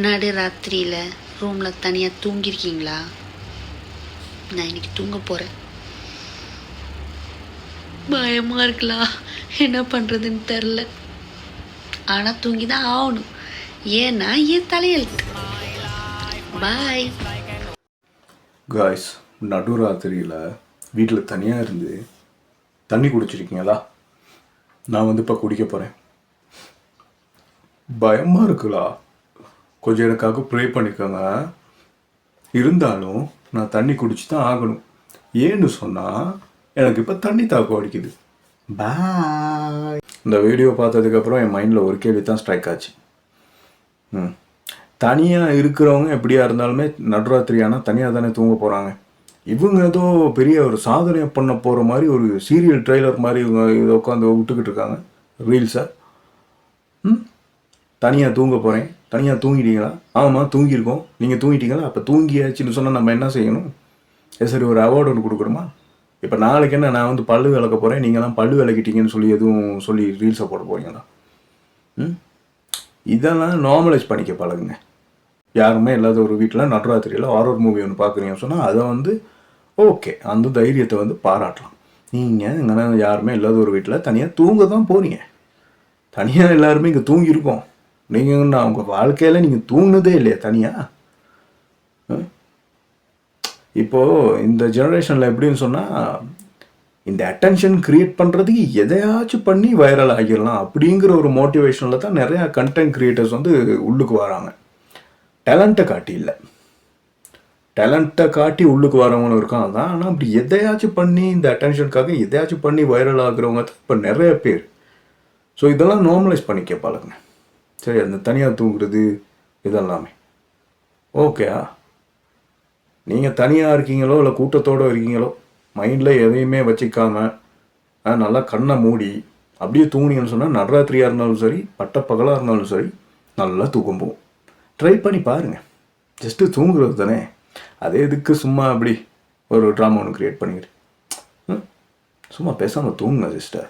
நடு ராத்திரியில் ரூமில் தனியாக தூங்கியிருக்கீங்களா? நான் இன்னைக்கு தூங்க போகிறேன். பயமாக இருக்கலாம், என்ன பண்ணுறதுன்னு தெரில. ஆனால் தூங்கி தான் ஆகணும், ஏன்னா என் தலையெழுத்து. பாய் காய்ஸ், நடுராத்திரியில் வீட்டில் தனியாக இருந்து தண்ணி குடிச்சிருக்கீங்களா? நான் இப்போ குடிக்க போகிறேன். பயமாக இருக்குல்லா, கொஞ்சம் எனக்காக ப்ரே பண்ணிக்கோங்க. இருந்தாலும் நான் தண்ணி குடிச்சு தான் ஆகணும். ஏன்னு சொன்னால் எனக்கு இப்போ தண்ணி தாக்கம் அடிக்குது. பாய். இந்த வீடியோ பார்த்ததுக்கப்புறம் என் மைண்டில் ஒரு கேள்வி தான் ஸ்ட்ரைக் ஆச்சு. தனியாக இருக்கிறவங்க எப்படியா இருந்தாலுமே நடுராத்திரி ஆனால் தனியாக தானே தூங்க போகிறாங்க. இவங்க ஏதோ பெரிய ஒரு சாதனை பண்ண போகிற மாதிரி ஒரு சீரியல் ட்ரெய்லர் மாதிரி இவங்க இதை உட்காந்து விட்டுக்கிட்டு இருக்காங்க ரீல்ஸை. தனியாக தூங்க போகிறேன், தனியாக தூங்கிட்டீங்களா? ஆமாம் தூங்கியிருக்கோம். நீங்கள் தூங்கிட்டீங்களா? அப்போ தூங்கியாச்சுன்னு சொன்னால் நம்ம என்ன செய்யணும்? சரி, ஒரு அவார்டு ஒன்று கொடுக்குறோமா? இப்போ நாளைக்கு என்ன, நான் பல்லு விளக்க போகிறேன், நீங்கள்லாம் பல்லு விளக்கிட்டீங்கன்னு சொல்லி எதுவும் சொல்லி ரீல்ஸை போட போகிறீங்களா? இதெல்லாம் நார்மலைஸ் பண்ணிக்க பழகுங்க. யாருமே இல்லாத ஒரு வீட்டில் நடுராத்திரியில் ஹாரர் மூவி ஒன்று பார்க்குறீங்கன்னு சொன்னால் அதை ஓகே, அந்த தைரியத்தை பாராட்டலாம். நீங்கள் இங்கே யாருமே இல்லாத ஒரு வீட்டில் தனியாக தூங்க தான் போகிறீங்க. தனியாக எல்லாருமே இங்கே தூங்கியிருக்கோம். நீங்கள் நான் உங்கள் வாழ்க்கையில் நீங்கள் தூங்கினதே இல்லையா தனியாக? இப்போது இந்த ஜெனரேஷனில் எப்படின்னு சொன்னால், இந்த அட்டென்ஷன் க்ரியேட் பண்ணுறதுக்கு எதையாச்சும் பண்ணி வைரல் ஆகிடலாம் அப்படிங்கிற ஒரு மோட்டிவேஷனில் தான் நிறையா கண்டென்ட் க்ரியேட்டர்ஸ் உள்ளுக்கு வராங்க. டேலண்ட்டை காட்டி இல்லை, டேலண்ட்டை காட்டி உள்ளுக்கு வரவங்களும் இருக்காங்க தான். ஆனால் அப்படி எதையாச்சும் பண்ணி இந்த அட்டென்ஷனுக்காக எதையாச்சும் பண்ணி வைரல் ஆகுறவங்க தான் இப்போ நிறைய பேர். ஸோ இதெல்லாம் நார்மலைஸ் பண்ணிக்க பாருங்க. சரி, அந்த தனியாக தூங்குறது இதெல்லாமே ஓகேயா? நீங்கள் தனியாக இருக்கீங்களோ இல்லை கூட்டத்தோடு இருக்கீங்களோ, மைண்டில் எதையுமே வச்சுக்காமல் நல்லா கண்ணை மூடி அப்படியே தூங்குனீங்கன்னு சொன்னால் நடுராத்திரியாக இருந்தாலும் சரி, பட்டப்பகலாக இருந்தாலும் சரி, நல்லா தூக்கம் போகும். ட்ரை பண்ணி பாருங்கள். ஜஸ்ட்டு தூங்குறது தானே, அதே இதுக்கு சும்மா அப்படி ஒரு ட்ராமா ஒன்று க்ரியேட் பண்ணிக்கிட்டு சும்மா பேசாமல் தூங்குங்க சிஸ்டர்.